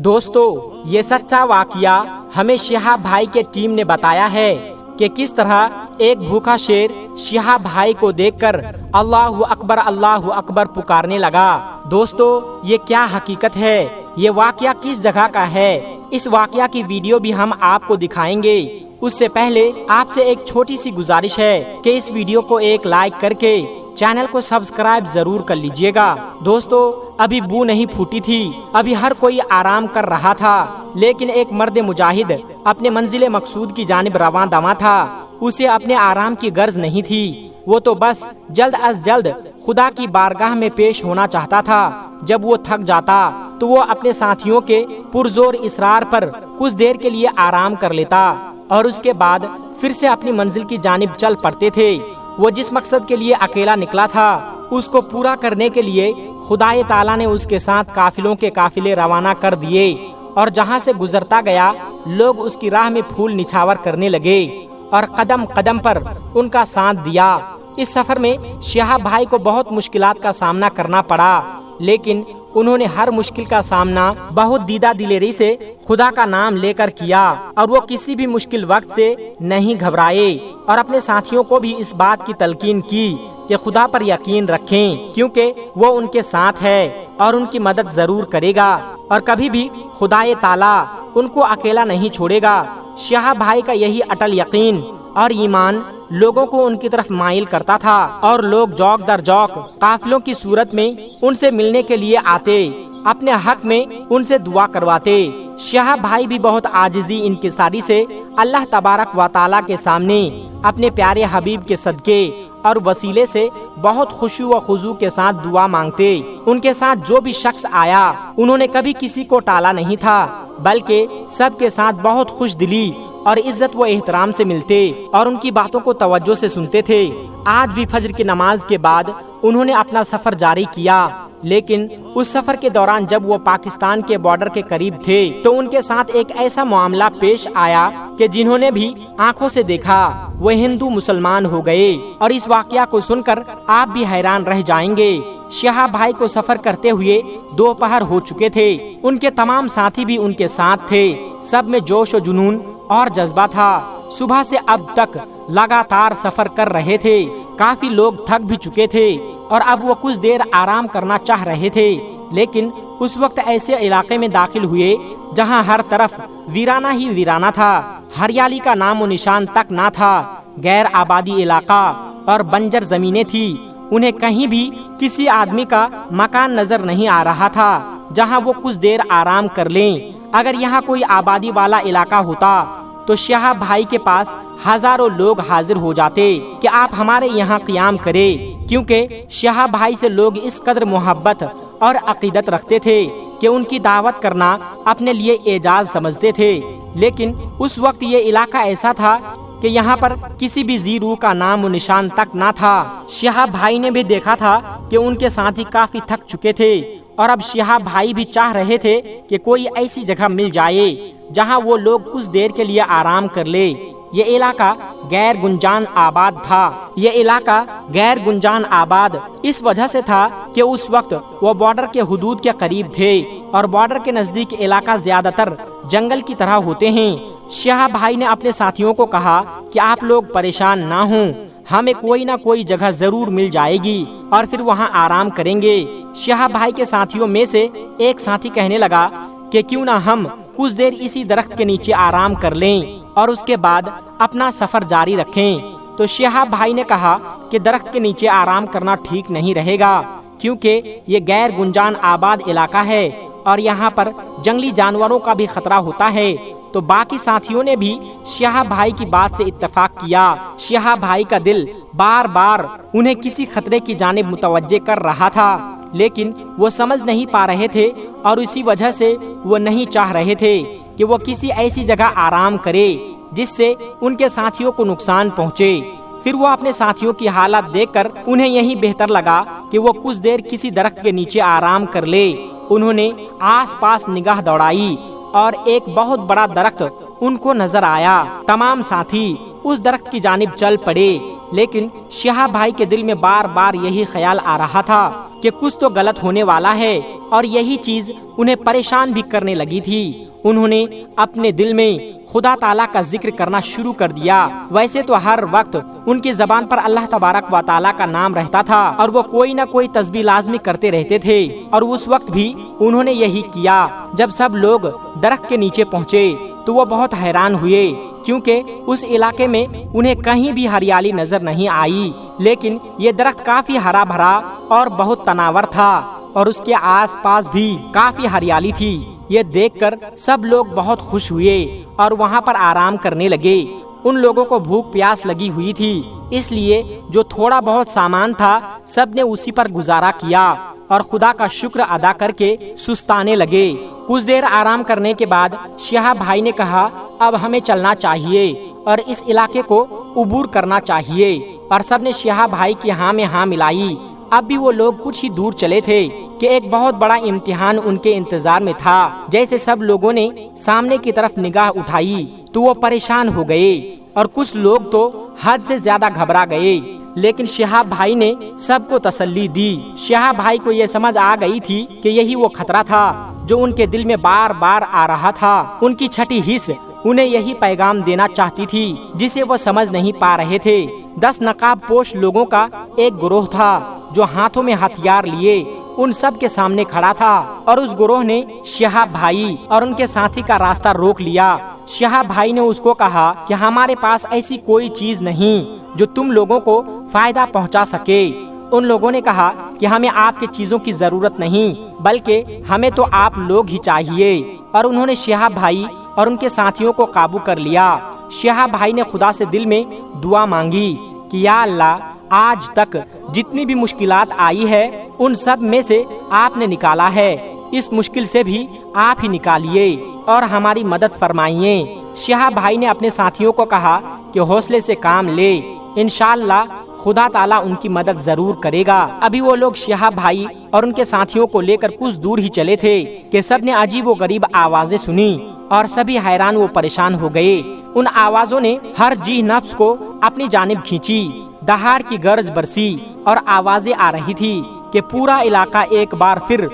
دوستو یہ سچا واقعہ ہمیں شہاب بھائی کے ٹیم نے بتایا ہے کہ کس طرح ایک بھوکا شیر شہاب بھائی کو دیکھ کر اللہ اکبر پکارنے لگا۔ دوستو یہ کیا حقیقت ہے، یہ واقعہ کس جگہ کا ہے، اس واقعہ کی ویڈیو بھی ہم آپ کو دکھائیں گے۔ اس سے پہلے آپ سے ایک چھوٹی سی گزارش ہے کہ اس ویڈیو کو ایک لائک کر کے چینل کو سبسکرائب ضرور کر لیجئے گا۔ دوستو ابھی بو نہیں پھوٹی تھی، ابھی ہر کوئی آرام کر رہا تھا، لیکن ایک مرد مجاہد اپنے منزل مقصود کی جانب رواں دواں تھا۔ اسے اپنے آرام کی غرض نہیں تھی، وہ تو بس جلد از جلد خدا کی بارگاہ میں پیش ہونا چاہتا تھا۔ جب وہ تھک جاتا تو وہ اپنے ساتھیوں کے پرزور اصرار پر کچھ دیر کے لیے آرام کر لیتا اور اس کے بعد پھر سے اپنی منزل کی جانب چل پڑتے تھے۔ وہ جس مقصد کے لیے اکیلا نکلا تھا اس کو پورا کرنے کے لیے خدائے تعالیٰ نے اس کے ساتھ قافلوں کے قافلے روانہ کر دیے، اور جہاں سے گزرتا گیا لوگ اس کی راہ میں پھول نچھاور کرنے لگے اور قدم قدم پر ان کا ساتھ دیا۔ اس سفر میں شہاب بھائی کو بہت مشکلات کا سامنا کرنا پڑا، لیکن انہوں نے ہر مشکل کا سامنا بہت دیدہ دلیری سے خدا کا نام لے کر کیا، اور وہ کسی بھی مشکل وقت سے نہیں گھبرائے، اور اپنے ساتھیوں کو بھی اس بات کی تلقین کی کہ خدا پر یقین رکھیں، کیونکہ وہ ان کے ساتھ ہے اور ان کی مدد ضرور کرے گا، اور کبھی بھی خدائے تعالیٰ ان کو اکیلا نہیں چھوڑے گا۔ شہاب بھائی کا یہی اٹل یقین اور ایمان لوگوں کو ان کی طرف مائل کرتا تھا، اور لوگ جوک در جوک قافلوں کی صورت میں ان سے ملنے کے لیے آتے، اپنے حق میں ان سے دعا کرواتے۔ شہاب بھائی بھی بہت عاجزی انکساری سے اللہ تبارک و تعالیٰ کے سامنے اپنے پیارے حبیب کے صدقے اور وسیلے سے بہت خشوع و خضوع کے ساتھ دعا مانگتے۔ ان کے ساتھ جو بھی شخص آیا انہوں نے کبھی کسی کو ٹالا نہیں تھا، بلکہ سب کے ساتھ بہت خوش دلی اور عزت و احترام سے ملتے اور ان کی باتوں کو توجہ سے سنتے تھے۔ آج بھی فجر کی نماز کے بعد انہوں نے اپنا سفر جاری کیا، لیکن اس سفر کے دوران جب وہ پاکستان کے بارڈر کے قریب تھے تو ان کے ساتھ ایک ایسا معاملہ پیش آیا کہ جنہوں نے بھی آنکھوں سے دیکھا وہ ہندو مسلمان ہو گئے، اور اس واقعہ کو سن کر آپ بھی حیران رہ جائیں گے۔ شہاب بھائی کو سفر کرتے ہوئے دوپہر ہو چکے تھے، ان کے تمام ساتھی بھی ان کے ساتھ تھے، سب میں جوش و جنون اور جذبہ تھا۔ صبح سے اب تک لگاتار سفر کر رہے تھے، کافی لوگ تھک بھی چکے تھے اور اب وہ کچھ دیر آرام کرنا چاہ رہے تھے، لیکن اس وقت ایسے علاقے میں داخل ہوئے جہاں ہر طرف ویرانہ ہی ویرانہ تھا، ہریالی کا نام و نشان تک نہ تھا، غیر آبادی علاقہ اور بنجر زمینیں تھی۔ انہیں کہیں بھی کسی آدمی کا مکان نظر نہیں آ رہا تھا جہاں وہ کچھ دیر آرام کر لیں۔ اگر یہاں کوئی آبادی والا علاقہ ہوتا تو شہاب بھائی کے پاس ہزاروں لوگ حاضر ہو جاتے کہ آپ ہمارے یہاں قیام کرے، کیونکہ شہاب بھائی سے لوگ اس قدر محبت اور عقیدت رکھتے تھے کہ ان کی دعوت کرنا اپنے لیے اعجاز سمجھتے تھے۔ لیکن اس وقت یہ علاقہ ایسا تھا کہ یہاں پر کسی بھی ذی روح کا نام و نشان تک نہ تھا۔ شہاب بھائی نے بھی دیکھا تھا کہ ان کے ساتھی کافی تھک چکے تھے، اور اب شہاب بھائی بھی چاہ رہے تھے کہ کوئی ایسی جگہ مل جائے جہاں وہ لوگ کچھ دیر کے لیے آرام کر لے۔ یہ علاقہ غیر گنجان آباد تھا۔ یہ علاقہ غیر گنجان آباد اس وجہ سے تھا کہ اس وقت وہ بارڈر کے حدود کے قریب تھے، اور بارڈر کے نزدیک علاقہ زیادہ تر جنگل کی طرح ہوتے ہیں۔ شہاب بھائی نے اپنے ساتھیوں کو کہا کہ آپ لوگ پریشان نہ ہوں، ہمیں کوئی نہ کوئی جگہ ضرور مل جائے گی اور پھر وہاں آرام کریں گے۔ شہاب بھائی کے ساتھیوں میں سے ایک ساتھی کہنے لگا کہ کیوں نہ ہم کچھ دیر اسی درخت کے نیچے آرام کر لیں اور اس کے بعد اپنا سفر جاری رکھیں۔ تو شہاب بھائی نے کہا کہ درخت کے نیچے آرام کرنا ٹھیک نہیں رہے گا، کیونکہ یہ غیر گنجان آباد علاقہ ہے اور یہاں پر جنگلی جانوروں کا بھی خطرہ ہوتا ہے۔ تو باقی ساتھیوں نے بھی شہاب بھائی کی بات سے اتفاق کیا۔ شہاب بھائی کا دل بار بار انہیں کسی خطرے کی جانب متوجہ کر رہا تھا، لیکن وہ سمجھ نہیں پا رہے تھے، اور اسی وجہ سے وہ نہیں چاہ رہے تھے کہ وہ کسی ایسی جگہ آرام کرے جس سے ان کے ساتھیوں کو نقصان پہنچے۔ پھر وہ اپنے ساتھیوں کی حالت دیکھ کر انہیں یہی بہتر لگا کہ وہ کچھ دیر کسی درخت کے نیچے آرام کر لے۔ انہوں نے آس پاس نگاہ دوڑائی اور ایک بہت بڑا درخت ان کو نظر آیا۔ تمام ساتھی اس درخت کی جانب چل پڑے، لیکن شہاب بھائی کے دل میں بار بار یہی خیال آ رہا تھا کہ کچھ تو غلط ہونے والا ہے، اور یہی چیز انہیں پریشان بھی کرنے لگی تھی۔ انہوں نے اپنے دل میں خدا تعالیٰ کا ذکر کرنا شروع کر دیا۔ ویسے تو ہر وقت ان کی زبان پر اللہ تبارک و تعالیٰ کا نام رہتا تھا، اور وہ کوئی نہ کوئی تسبیح لازمی کرتے رہتے تھے، اور اس وقت بھی انہوں نے یہی کیا۔ جب سب لوگ درخت کے نیچے پہنچے تو وہ بہت حیران ہوئے، کیونکہ اس علاقے میں انہیں کہیں بھی ہریالی نظر نہیں آئی، لیکن یہ درخت کافی ہرا بھرا اور بہت تناور تھا، اور اس کے آس پاس بھی کافی ہریالی تھی۔ یہ دیکھ کر سب لوگ بہت خوش ہوئے اور وہاں پر آرام کرنے لگے۔ ان لوگوں کو بھوک پیاس لگی ہوئی تھی، اس لیے جو تھوڑا بہت سامان تھا سب نے اسی پر گزارا کیا اور خدا کا شکر ادا کر کے سستانے لگے۔ کچھ دیر آرام کرنے کے بعد شہاب بھائی نے کہا اب ہمیں چلنا چاہیے اور اس علاقے کو عبور کرنا چاہیے، اور سب نے شہاب بھائی کی ہاں میں ہاں ملائی۔ اب بھی وہ لوگ کچھ ہی دور چلے تھے کہ ایک بہت بڑا امتحان ان کے انتظار میں تھا۔ جیسے سب لوگوں نے سامنے کی طرف نگاہ اٹھائی تو وہ پریشان ہو گئے، اور کچھ لوگ تو حد سے زیادہ گھبرا گئے، لیکن شہاب بھائی نے سب کو تسلی دی۔ شہاب بھائی کو یہ سمجھ آ گئی تھی کہ یہی وہ خطرہ تھا جو ان کے دل میں بار بار آ رہا تھا۔ ان کی چھٹی حص انہیں یہی پیغام دینا چاہتی تھی جسے وہ سمجھ نہیں پا رہے تھے۔ 10 نقاب پوش لوگوں کا ایک گروہ تھا جو ہاتھوں میں ہتھیار لیے ان سب کے سامنے کھڑا تھا، اور اس گروہ نے شہاب بھائی اور ان کے ساتھی کا راستہ روک لیا۔ شہاب بھائی نے اس کو کہا کہ ہمارے پاس ایسی کوئی چیز نہیں جو تم لوگوں کو فائدہ پہنچا سکے۔ ان لوگوں نے کہا کہ ہمیں آپ کے چیزوں کی ضرورت نہیں، بلکہ ہمیں تو آپ لوگ ہی چاہیے، اور انہوں نے شہاب بھائی اور ان کے ساتھیوں کو قابو کر لیا۔ شہاب بھائی نے خدا سے دل میں دعا مانگی کہ یا اللہ، آج تک جتنی بھی مشکلات آئی ہے ان سب میں سے آپ نے نکالا ہے، اس مشکل سے بھی آپ ہی نکالیے اور ہماری مدد فرمائیے۔ شہاب بھائی نے اپنے ساتھیوں کو کہا کہ حوصلے سے کام لے، انشاءاللہ خدا تعالیٰ ان کی مدد ضرور کرے گا۔ ابھی وہ لوگ شہاب بھائی اور ان کے ساتھیوں کو لے کر کچھ دور ہی چلے تھے کہ سب نے عجیب و غریب آوازیں سنی، اور سبھی حیران و پریشان ہو گئے۔ ان آوازوں نے ہر جی نفس کو اپنی جانب کھینچی۔ دہاڑ کی گرج برسی اور آوازیں آ رہی تھی کہ پورا علاقہ ایک بار پھر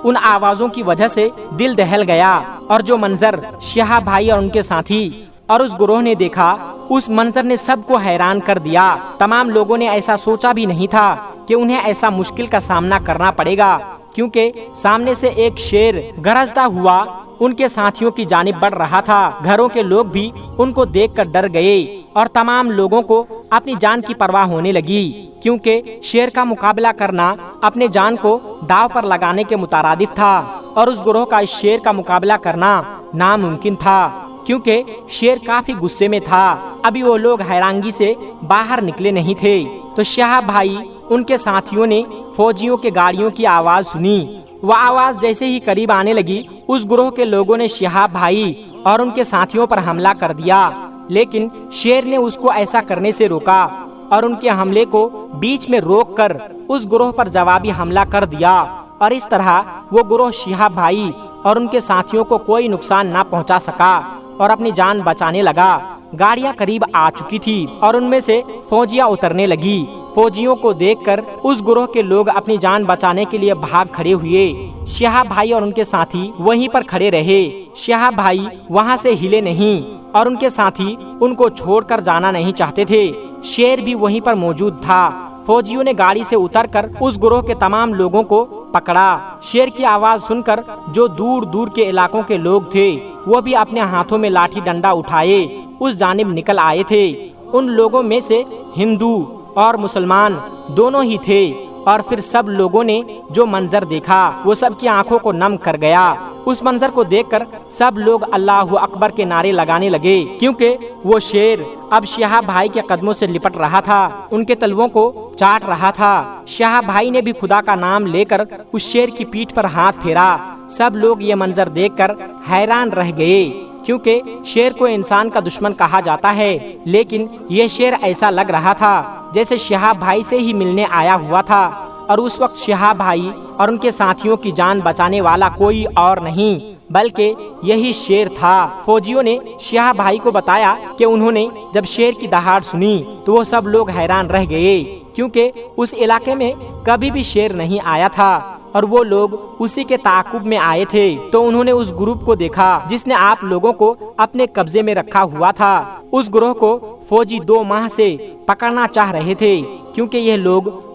ان آوازوں کی وجہ سے دل دہل گیا، اور جو منظر شہاب بھائی اور ان کے ساتھی اور اس گروہ نے دیکھا، اس منظر نے سب کو حیران کر دیا۔ تمام لوگوں نے ایسا سوچا بھی نہیں تھا کہ انہیں ایسا مشکل کا سامنا کرنا پڑے گا، کیونکہ سامنے سے ایک شیر گرجتا ہوا ان کے ساتھیوں کی جانب بڑھ رہا تھا۔ گھروں کے لوگ بھی ان کو دیکھ کر ڈر گئے، اور تمام لوگوں کو اپنی جان کی پرواہ ہونے لگی، کیونکہ شیر کا مقابلہ کرنا اپنے جان کو داؤ پر لگانے کے مترادف تھا، اور اس گروہ کا اس شیر کا مقابلہ کرنا ناممکن تھا، کیونکہ شیر کافی غصے میں تھا۔ ابھی وہ لوگ حیرانگی سے باہر نکلے نہیں تھے تو شہاب بھائی ان کے ساتھیوں نے فوجیوں کے گاڑیوں کی آواز سنی۔ وہ آواز جیسے ہی قریب آنے لگی، اس گروہ کے لوگوں نے شہاب بھائی اور ان کے ساتھیوں پر حملہ کر دیا، لیکن شیر نے اس کو ایسا کرنے سے روکا اور ان کے حملے کو بیچ میں روک کر اس گروہ پر جوابی حملہ کر دیا، اور اس طرح وہ گروہ شہاب بھائی اور ان کے ساتھیوں کو کوئی نقصان نہ پہنچا سکا اور اپنی جان بچانے لگا۔ گاڑیاں قریب آ چکی تھی اور ان میں سے فوجیاں اترنے لگی۔ فوجیوں کو دیکھ کر اس گروہ کے لوگ اپنی جان بچانے کے لیے بھاگ کھڑے ہوئے۔ شہاب بھائی اور ان کے ساتھی وہیں پر کھڑے رہے۔ شہاب بھائی وہاں سے ہلے نہیں اور ان کے ساتھی ان کو چھوڑ کر جانا نہیں چاہتے تھے۔ شیر بھی وہیں پر موجود تھا۔ فوجیوں نے گاڑی سے اتر کر اس گروہ کے تمام لوگوں کو پکڑا۔ شیر کی آواز سن کر جو دور دور کے علاقوں کے لوگ تھے وہ بھی اپنے ہاتھوں میں لاٹھی ڈنڈا اٹھائے اس جانب نکل آئے تھے۔ ان لوگوں میں سے ہندو اور مسلمان دونوں ہی تھے، اور پھر سب لوگوں نے جو منظر دیکھا وہ سب کی آنکھوں کو نم کر گیا۔ اس منظر کو دیکھ کر سب لوگ اللہ اکبر کے نعرے لگانے لگے، کیونکہ وہ شیر اب شہاب بھائی کے قدموں سے لپٹ رہا تھا، ان کے تلووں کو چاٹ رہا تھا۔ شہاب بھائی نے بھی خدا کا نام لے کر اس شیر کی پیٹھ پر ہاتھ پھیرا۔ سب لوگ یہ منظر دیکھ کر حیران رہ گئے، کیونکہ شیر کو انسان کا دشمن کہا جاتا ہے، لیکن یہ شیر ایسا لگ رہا تھا جیسے شہاب بھائی سے ہی ملنے آیا ہوا تھا، اور اس وقت شہاب بھائی اور ان کے ساتھیوں کی جان بچانے والا کوئی اور نہیں بلکہ یہی شیر تھا۔ فوجیوں نے شہاب بھائی کو بتایا کہ انہوں نے جب شیر کی دہاڑ سنی تو وہ سب لوگ حیران رہ گئے، کیونکہ اس علاقے میں کبھی بھی شیر نہیں آیا تھا اور وہ لوگ اسی کے تعاقب میں آئے تھے۔ تو انہوں نے اس گروپ کو دیکھا جس نے آپ لوگوں کو اپنے قبضے میں رکھا ہوا تھا۔ اس گروہ کو فوجی 2 ماہ سے پکڑنا چاہ رہے تھے، کیونکہ یہ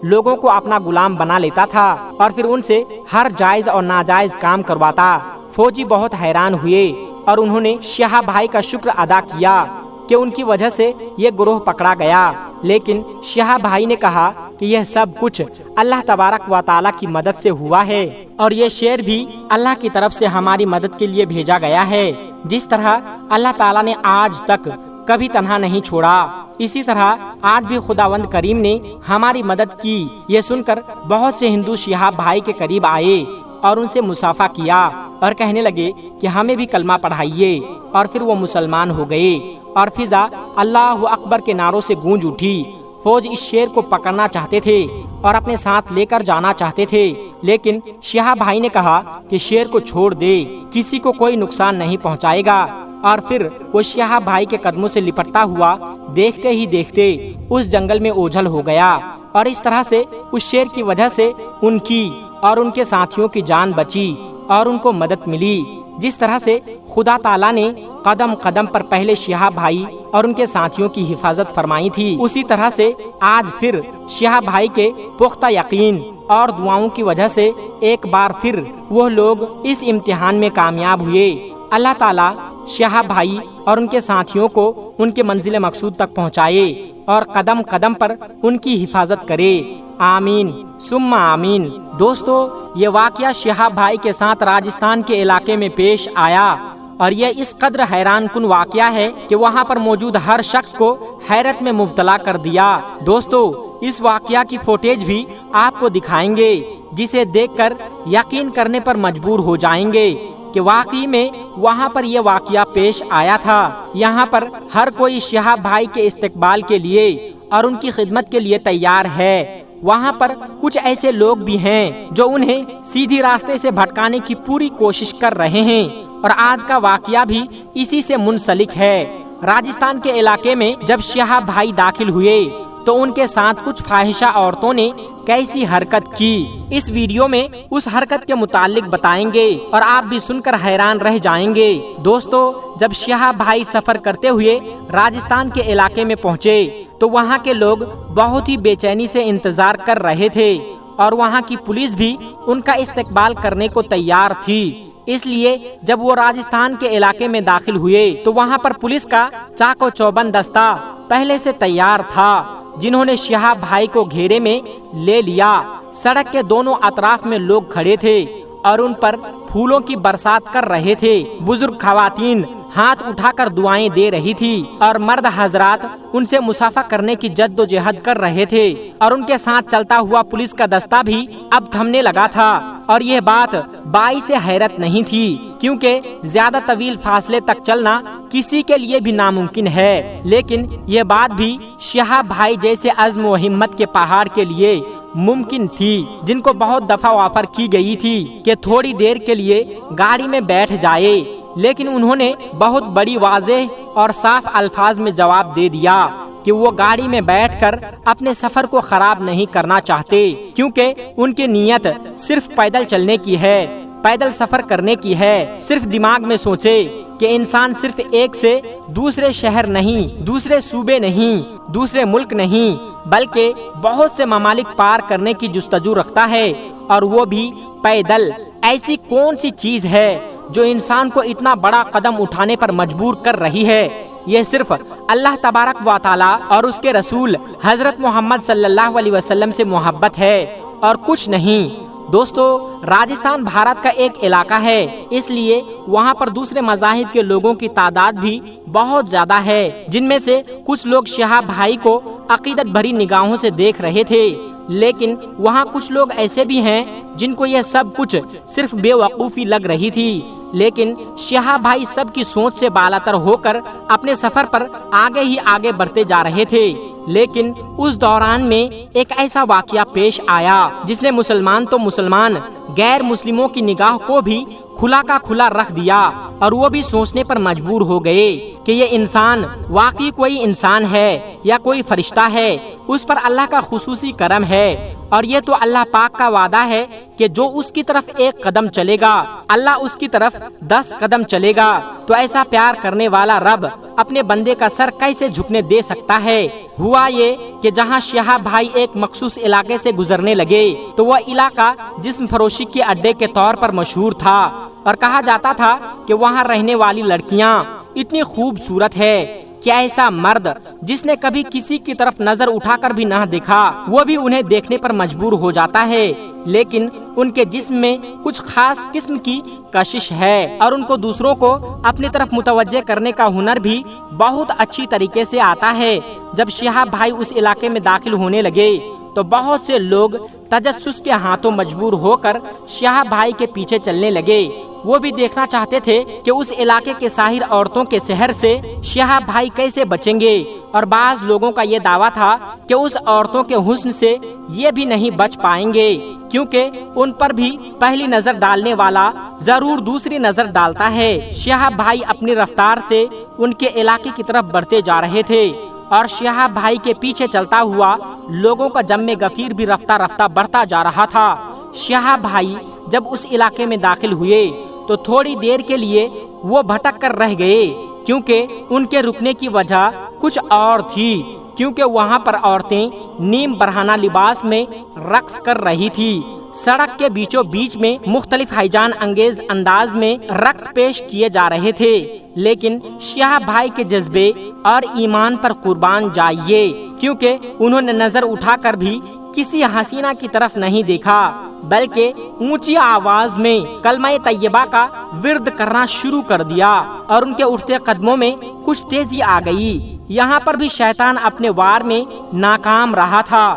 لوگوں کو اپنا غلام بنا لیتا تھا اور پھر ان سے ہر جائز اور ناجائز کام کرواتا۔ فوجی بہت حیران ہوئے اور انہوں نے شہاب بھائی کا شکر ادا کیا کہ ان کی وجہ سے یہ گروہ پکڑا گیا، لیکن شہاب بھائی نے کہا کہ یہ سب کچھ اللہ تبارک و تعالیٰ کی مدد سے ہوا ہے اور یہ شیر بھی اللہ کی طرف سے ہماری مدد کے لیے بھیجا گیا ہے۔ جس طرح اللہ تعالیٰ نے آج تک کبھی تنہا نہیں چھوڑا، اسی طرح آج بھی خداوند کریم نے ہماری مدد کی۔ یہ سن کر بہت سے ہندو شہاب بھائی کے قریب آئے اور ان سے مصافحہ کیا اور کہنے لگے کہ ہمیں بھی کلمہ پڑھائیے، اور پھر وہ مسلمان ہو گئے اور فضا اللہ اکبر کے نعروں سے گونج اٹھی۔ فوج اس شیر کو پکڑنا چاہتے تھے اور اپنے ساتھ لے کر جانا چاہتے تھے، لیکن شہاب بھائی نے کہا کہ شیر کو چھوڑ دے، کسی کو کوئی نقصان نہیں پہنچائے گا۔ اور پھر وہ شہاب بھائی کے قدموں سے لپٹتا ہوا دیکھتے ہی دیکھتے اس جنگل میں اوجھل ہو گیا، اور اس طرح سے اس شیر کی وجہ سے ان کی اور ان کے ساتھیوں کی جان بچی اور ان کو مدد ملی۔ جس طرح سے خدا تعالیٰ نے قدم قدم پر پہلے شہاب بھائی اور ان کے ساتھیوں کی حفاظت فرمائی تھی، اسی طرح سے آج پھر شہاب بھائی کے پختہ یقین اور دعاؤں کی وجہ سے ایک بار پھر وہ لوگ اس امتحان میں کامیاب ہوئے۔ اللہ تعالیٰ شہاب بھائی اور ان کے ساتھیوں کو ان کے منزل مقصود تک پہنچائے اور قدم قدم پر ان کی حفاظت کرے، آمین ثم آمین۔ دوستو، یہ واقعہ شہاب بھائی کے ساتھ راجستھان کے علاقے میں پیش آیا اور یہ اس قدر حیران کن واقعہ ہے کہ وہاں پر موجود ہر شخص کو حیرت میں مبتلا کر دیا۔ دوستو، اس واقعہ کی فوٹیج بھی آپ کو دکھائیں گے، جسے دیکھ کر یقین کرنے پر مجبور ہو جائیں گے کہ واقعی میں وہاں پر یہ واقعہ پیش آیا تھا۔ یہاں پر ہر کوئی شہاب بھائی کے استقبال کے لیے اور ان کی خدمت کے لیے تیار ہے۔ وہاں پر کچھ ایسے لوگ بھی ہیں جو انہیں سیدھی راستے سے بھٹکانے کی پوری کوشش کر رہے ہیں، اور آج کا واقعہ بھی اسی سے منسلک ہے۔ راجستھان کے علاقے میں جب شہاب بھائی داخل ہوئے تو ان کے ساتھ کچھ فاحشہ عورتوں نے کیسی حرکت کی، اس ویڈیو میں اس حرکت کے متعلق بتائیں گے اور آپ بھی سن کر حیران رہ جائیں گے۔ دوستو، جب شہاب بھائی سفر کرتے ہوئے راجستھان کے علاقے میں پہنچے تو وہاں کے لوگ بہت ہی بے چینی سے انتظار کر رہے تھے اور وہاں کی پولیس بھی ان کا استقبال کرنے کو تیار تھی۔ اس لیے جب وہ راجستھان کے علاقے میں داخل ہوئے تو وہاں پر پولیس کا چاق و چوبند دستہ پہلے سے تیار تھا، جنہوں نے شہاب بھائی کو گھیرے میں لے لیا۔ سڑک کے دونوں اطراف میں لوگ کھڑے تھے اور ان پر پھولوں کی برسات کر رہے تھے۔ بزرگ خواتین ہاتھ اٹھا کر دعائیں دے رہی تھی اور مرد حضرات ان سے مصافحہ کرنے کی جد و جہد کر رہے تھے، اور ان کے ساتھ چلتا ہوا پولیس کا دستہ بھی اب تھمنے لگا تھا۔ اور یہ بات باعث حیرت نہیں تھی، کیونکہ زیادہ طویل فاصلے تک چلنا کسی کے لیے بھی ناممکن ہے، لیکن یہ بات بھی شہاب بھائی جیسے عزم و ہمت کے پہاڑ کے لیے ممکن تھی، جن کو بہت دفعہ آفر کی گئی تھی کہ تھوڑی دیر کے لیے گاڑی میں بیٹھ جائے، لیکن انہوں نے بہت بڑی واضح اور صاف الفاظ میں جواب دے دیا کہ وہ گاڑی میں بیٹھ کر اپنے سفر کو خراب نہیں کرنا چاہتے، کیونکہ ان کی نیت صرف پیدل چلنے کی ہے، پیدل سفر کرنے کی ہے۔ صرف دماغ میں سوچے کہ انسان صرف ایک سے دوسرے شہر نہیں، دوسرے صوبے نہیں، دوسرے ملک نہیں، بلکہ بہت سے ممالک پار کرنے کی جستجو رکھتا ہے، اور وہ بھی پیدل۔ ایسی کون سی چیز ہے جو انسان کو اتنا بڑا قدم اٹھانے پر مجبور کر رہی ہے؟ یہ صرف اللہ تبارک و تعالی اور اس کے رسول حضرت محمد صلی اللہ علیہ وسلم سے محبت ہے اور کچھ نہیں۔ دوستو، راجستھان بھارت کا ایک علاقہ ہے، اس لیے وہاں پر دوسرے مذاہب کے لوگوں کی تعداد بھی بہت زیادہ ہے، جن میں سے کچھ لوگ شہاب بھائی کو عقیدت بھری نگاہوں سے دیکھ رہے تھے، لیکن وہاں کچھ لوگ ایسے بھی ہیں جن کو یہ سب کچھ صرف بے وقوفی لگ رہی تھی، لیکن شہاب بھائی سب کی سوچ سے بالاتر ہو کر اپنے سفر پر آگے ہی آگے بڑھتے جا رہے تھے۔ لیکن اس دوران میں ایک ایسا واقعہ پیش آیا جس نے مسلمان تو مسلمان غیر مسلموں کی نگاہ کو بھی کھلا کا کھلا رکھ دیا اور وہ بھی سوچنے پر مجبور ہو گئے کہ یہ انسان واقعی کوئی انسان ہے یا کوئی فرشتہ ہے، اس پر اللہ کا خصوصی کرم ہے، اور یہ تو اللہ پاک کا وعدہ ہے کہ جو اس کی طرف 1 قدم چلے گا اللہ اس کی طرف 10 قدم چلے گا۔ تو ایسا پیار کرنے والا رب اپنے بندے کا سر کیسے جھکنے دے سکتا ہے؟ ہوا یہ کہ جہاں شہاب بھائی ایک مخصوص علاقے سے گزرنے لگے تو وہ علاقہ جسم فروشی کے اڈے کے طور پر مشہور تھا، اور کہا جاتا تھا کہ وہاں رہنے والی لڑکیاں اتنی خوبصورت ہے کہ ایسا مرد جس نے کبھی کسی کی طرف نظر اٹھا کر بھی نہ دیکھا وہ بھی انہیں دیکھنے پر مجبور ہو جاتا ہے، لیکن ان کے جسم میں کچھ خاص قسم کی کشش ہے اور ان کو دوسروں کو اپنی طرف متوجہ کرنے کا ہنر بھی بہت اچھی طریقے سے آتا ہے۔ جب شہاب بھائی اس علاقے میں داخل ہونے لگے تو بہت سے لوگ تجسس کے ہاتھوں مجبور ہو کر شہاب بھائی کے پیچھے چلنے لگے۔ وہ بھی دیکھنا چاہتے تھے کہ اس علاقے کے ساحر عورتوں کے سحر سے شہاب بھائی کیسے بچیں گے، اور بعض لوگوں کا یہ دعویٰ تھا کہ اس عورتوں کے حسن سے یہ بھی نہیں بچ پائیں گے، کیونکہ ان پر بھی پہلی نظر ڈالنے والا ضرور دوسری نظر ڈالتا ہے۔ شہاب بھائی اپنی رفتار سے ان کے علاقے کی طرف بڑھتے جا رہے تھے، اور شہاب بھائی کے پیچھے چلتا ہوا لوگوں کا جم غفیر بھی رفتہ رفتہ بڑھتا جا رہا تھا۔ شہاب بھائی جب اس علاقے میں داخل ہوئے تو تھوڑی دیر کے لیے وہ بھٹک کر رہ گئے، کیونکہ ان کے رکنے کی وجہ کچھ اور تھی، کیونکہ وہاں پر عورتیں نیم برہنہ لباس میں رقص کر رہی تھی۔ سڑک کے بیچوں بیچ میں مختلف ہیجان انگیز انداز میں رقص پیش کیے جا رہے تھے، لیکن شہاب بھائی کے جذبے اور ایمان پر قربان جائیے، کیونکہ انہوں نے نظر اٹھا کر بھی کسی حسینہ کی طرف نہیں دیکھا، بلکہ اونچی آواز میں کلمہ طیبہ کا ورد کرنا شروع کر دیا، اور ان کے اٹھتے قدموں میں کچھ تیزی آ گئی۔ یہاں پر بھی شیطان اپنے وار میں ناکام رہا تھا،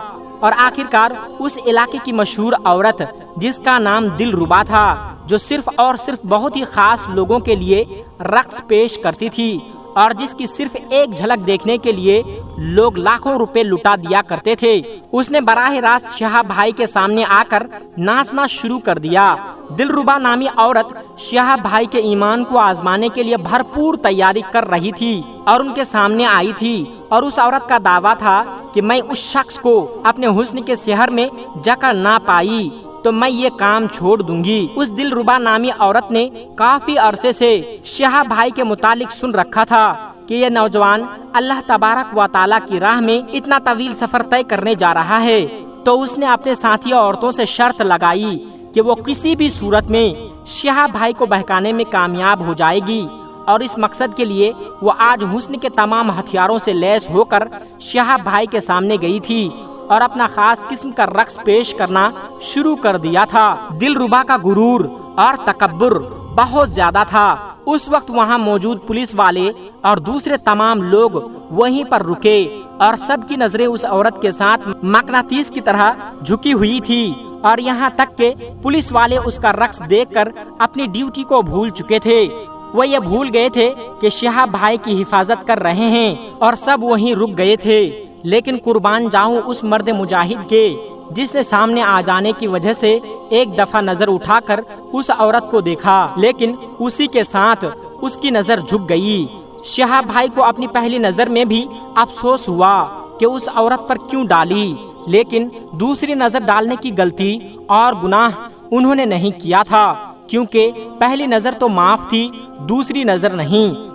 اور آخرکار اس علاقے کی مشہور عورت جس کا نام دلربا تھا، جو صرف اور صرف بہت ہی خاص لوگوں کے لیے رقص پیش کرتی تھی، اور جس کی صرف ایک جھلک دیکھنے کے لیے لوگ لاکھوں روپے لٹا دیا کرتے تھے، اس نے براہ راست شہاب بھائی کے سامنے آ کر ناچنا شروع کر دیا۔ دلربا نامی عورت شہاب بھائی کے ایمان کو آزمانے کے لیے بھرپور تیاری کر رہی تھی، اور ان کے سامنے آئی تھی، اور اس عورت کا دعویٰ تھا کہ میں اس شخص کو اپنے حسن کے سحر میں جکڑ نہ پائی تو میں یہ کام چھوڑ دوں گی۔ اس دلربا نامی عورت نے کافی عرصے سے شہاب بھائی کے متعلق سن رکھا تھا کہ یہ نوجوان اللہ تبارک و تعالیٰ کی راہ میں اتنا طویل سفر طے کرنے جا رہا ہے، تو اس نے اپنے ساتھی عورتوں سے شرط لگائی کہ وہ کسی بھی صورت میں شہاب بھائی کو بہکانے میں کامیاب ہو جائے گی، اور اس مقصد کے لیے وہ آج حسن کے تمام ہتھیاروں سے لیس ہو کر شہاب بھائی کے سامنے گئی تھی اور اپنا خاص قسم کا رقص پیش کرنا شروع کر دیا تھا۔ دلربا کا غرور اور تکبر بہت زیادہ تھا۔ اس وقت وہاں موجود پولیس والے اور دوسرے تمام لوگ وہیں پر رکے، اور سب کی نظریں اس عورت کے ساتھ مقناطیس کی طرح جھکی ہوئی تھی، اور یہاں تک کہ پولیس والے اس کا رقص دیکھ کر اپنی ڈیوٹی کو بھول چکے تھے۔ وہ یہ بھول گئے تھے کہ شہاب بھائی کی حفاظت کر رہے ہیں، اور سب وہیں رک گئے تھے۔ لیکن قربان جاؤں اس مرد مجاہد کے جس نے سامنے آ جانے کی وجہ سے ایک دفعہ نظر اٹھا کر اس عورت کو دیکھا، لیکن اسی کے ساتھ اس کی نظر جھک گئی۔ شہاب بھائی کو اپنی پہلی نظر میں بھی افسوس ہوا کہ اس عورت پر کیوں ڈالی، لیکن دوسری نظر ڈالنے کی غلطی اور گناہ انہوں نے نہیں کیا تھا، کیونکہ پہلی نظر تو معاف تھی، دوسری نظر نہیں۔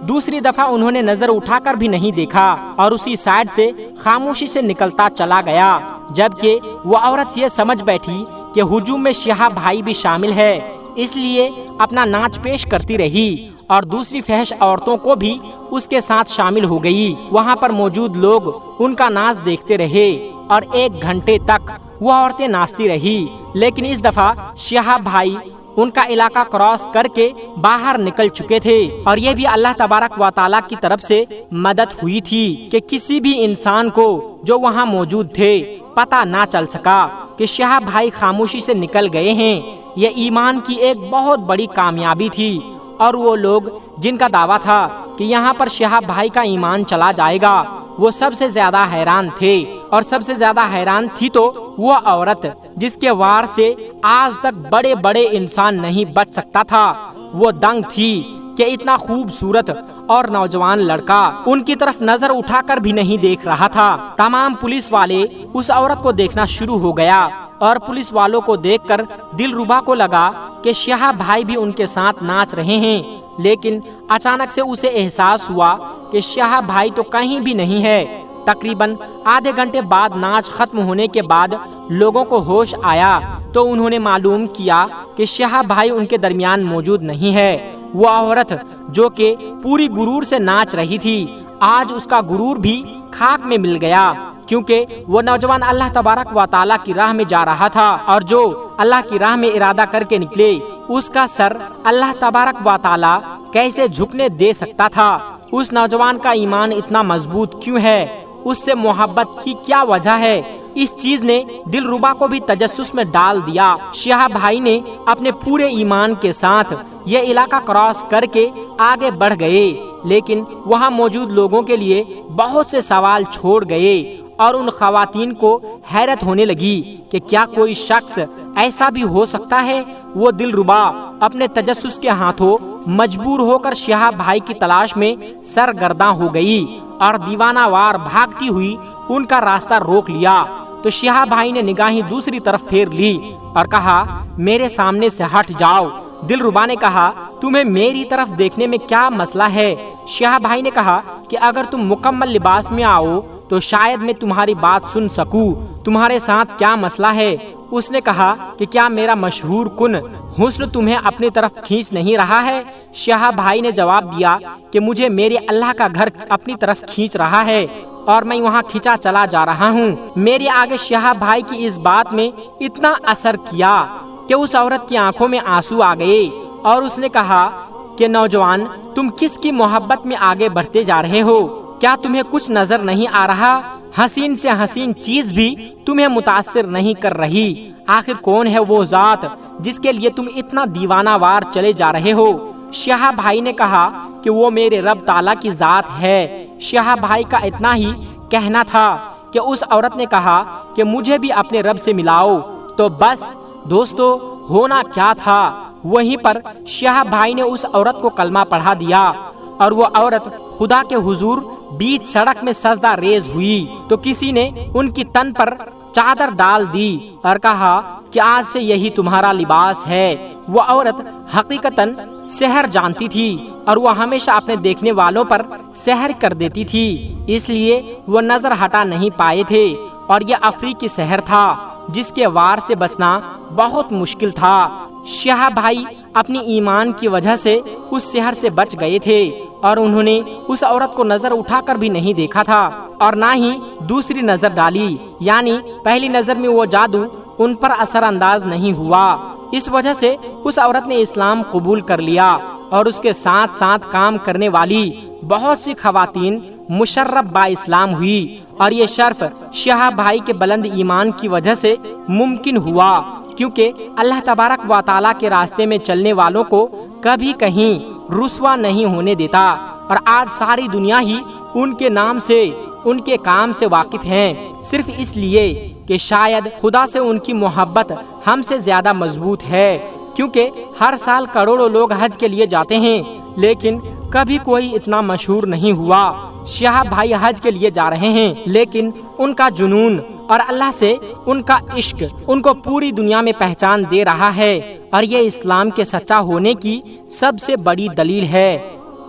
دوسری دفعہ انہوں نے نظر اٹھا کر بھی نہیں دیکھا، اور اسی سائڈ سے خاموشی سے نکلتا چلا گیا، جبکہ وہ عورت یہ سمجھ بیٹھی کہ ہجوم میں شہاب بھائی بھی شامل ہے، اس لیے اپنا ناچ پیش کرتی رہی، اور دوسری فحش عورتوں کو بھی اس کے ساتھ شامل ہو گئی۔ وہاں پر موجود لوگ ان کا ناچ دیکھتے رہے، اور 1 گھنٹے تک وہ عورتیں ناچتی رہی، لیکن اس دفعہ شہاب بھائی ان کا علاقہ کراس کر کے باہر نکل چکے تھے، اور یہ بھی اللہ تبارک و تعالیٰ کی طرف سے مدد ہوئی تھی کہ کسی بھی انسان کو جو وہاں موجود تھے پتہ نہ چل سکا کہ شہاب بھائی خاموشی سے نکل گئے ہیں۔ یہ ایمان کی ایک بہت بڑی کامیابی تھی، اور وہ لوگ جن کا دعویٰ تھا کہ یہاں پر شہاب بھائی کا ایمان چلا جائے گا وہ سب سے زیادہ حیران تھے، اور سب سے زیادہ حیران تھی تو وہ عورت جس کے وار سے آج تک بڑے بڑے انسان نہیں بچ سکتا تھا۔ وہ دنگ تھی کہ اتنا خوبصورت اور نوجوان لڑکا ان کی طرف نظر اٹھا کر بھی نہیں دیکھ رہا تھا۔ تمام پولیس والے اس عورت کو دیکھنا شروع ہو گیا اور پولیس والوں کو دیکھ کر دلربا کو لگا کہ شہاب بھائی بھی ان کے ساتھ ناچ رہے ہیں، لیکن اچانک سے اسے احساس ہوا کہ شہاب بھائی تو کہیں بھی نہیں ہے۔ تقریباً آدھے گھنٹے بعد ناچ ختم ہونے کے بعد لوگوں کو ہوش آیا تو انہوں نے معلوم کیا کہ شہاب بھائی ان کے درمیان موجود نہیں ہے۔ وہ عورت جو کہ پوری غرور سے ناچ رہی تھی، آج اس کا غرور بھی خاک میں مل گیا، کیونکہ وہ نوجوان اللہ تبارک و تعالیٰ کی راہ میں جا رہا تھا، اور جو اللہ کی راہ میں ارادہ کر کے نکلے اس کا سر اللہ تبارک و تعالیٰ کیسے جھکنے دے سکتا تھا؟ اس نوجوان کا ایمان اتنا مضبوط کیوں ہے؟ اس سے محبت کی کیا وجہ ہے؟ اس چیز نے دلربا کو بھی تجسس میں ڈال دیا۔ شہاب بھائی نے اپنے پورے ایمان کے ساتھ یہ علاقہ کراس کر کے آگے بڑھ گئے، لیکن وہاں موجود لوگوں کے لیے بہت سے سوال چھوڑ گئے اور ان خواتین کو حیرت ہونے لگی کہ کیا کوئی شخص ایسا بھی ہو سکتا ہے؟ وہ دلربا اپنے تجسس کے ہاتھوں مجبور ہو کر شہاب بھائی کی تلاش میں سرگرداں ہو گئی اور دیوانہ وار بھاگتی ہوئی ان کا راستہ روک لیا۔ تو شہاب بھائی نے نگاہیں دوسری طرف پھیر لی اور کہا، میرے سامنے سے ہٹ جاؤ۔ دلربا نے کہا، تمہیں میری طرف دیکھنے میں کیا مسئلہ ہے؟ شہاب بھائی نے کہا کہ اگر تم مکمل لباس میں آؤ تو شاید میں تمہاری بات سن سکوں، تمہارے ساتھ کیا مسئلہ ہے؟ اس نے کہا کہ کیا میرا مشہور کن حسن تمہیں اپنی طرف کھینچ نہیں رہا ہے؟ شہاب بھائی نے جواب دیا کہ مجھے میرے اللہ کا گھر اپنی طرف کھینچ رہا ہے اور میں وہاں کھینچا چلا جا رہا ہوں۔ میرے آگے شہاب بھائی کی اس بات میں اتنا اثر کیا کہ اس عورت کی آنکھوں میں آنسو آ گئے اور اس نے کہا کہ نوجوان، تم کس کی محبت میں آگے بڑھتے جا رہے ہو؟ کیا تمہیں کچھ نظر نہیں آ رہا؟ حسین سے حسین چیز بھی تمہیں متاثر نہیں کر رہی۔ آخر کون ہے وہ ذات جس کے لیے تم اتنا دیوانہ وار چلے جا رہے ہو؟ شہاب بھائی نے کہا کہ وہ میرے رب تعالیٰ کی ذات ہے۔ شہاب بھائی کا اتنا ہی کہنا تھا کہ اس عورت نے کہا کہ مجھے بھی اپنے رب سے ملاؤ۔ تو بس دوستو، ہونا کیا تھا، وہیں پر شہاب بھائی نے اس عورت کو کلمہ پڑھا دیا اور وہ عورت خدا کے حضور بیچ سڑک میں سجدہ ریز ہوئی تو کسی نے ان کی تن پر چادر ڈال دی اور کہا کہ آج سے یہی تمہارا لباس ہے۔ وہ عورت حقیقتاً سحر جانتی تھی اور وہ ہمیشہ اپنے دیکھنے والوں پر سحر کر دیتی تھی، اس لیے وہ نظر ہٹا نہیں پائے تھے، اور یہ افریقی سحر تھا جس کے وار سے بچنا بہت مشکل تھا۔ شہاب بھائی اپنی ایمان کی وجہ سے اس سحر سے بچ گئے تھے اور انہوں نے اس عورت کو نظر اٹھا کر بھی نہیں دیکھا تھا اور نہ ہی دوسری نظر ڈالی، یعنی پہلی نظر میں وہ جادو ان پر اثر انداز نہیں ہوا۔ اس وجہ سے اس عورت نے اسلام قبول کر لیا اور اس کے ساتھ ساتھ کام کرنے والی بہت سی خواتین مشرف با اسلام ہوئی، اور یہ شرف شہاب بھائی کے بلند ایمان کی وجہ سے ممکن ہوا، کیونکہ اللہ تبارک و تعالیٰ کے راستے میں چلنے والوں کو کبھی کہیں رسوا نہیں ہونے دیتا، اور آج ساری دنیا ہی ان کے نام سے، ان کے کام سے واقف ہیں، صرف اس لیے کہ شاید خدا سے ان کی محبت ہم سے زیادہ مضبوط ہے، کیونکہ ہر سال کروڑوں لوگ حج کے لیے جاتے ہیں لیکن کبھی کوئی اتنا مشہور نہیں ہوا۔ شہاب بھائی حج کے لیے جا رہے ہیں، لیکن ان کا جنون اور اللہ سے ان کا عشق ان کو پوری دنیا میں پہچان دے رہا ہے، اور یہ اسلام کے سچا ہونے کی سب سے بڑی دلیل ہے۔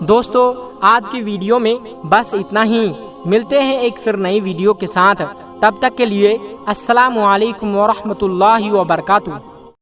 دوستو، آج کی ویڈیو میں بس اتنا ہی، ملتے ہیں ایک پھر نئی ویڈیو کے ساتھ، تب تک کے لیے السلام علیکم ورحمۃ اللہ وبرکاتہ۔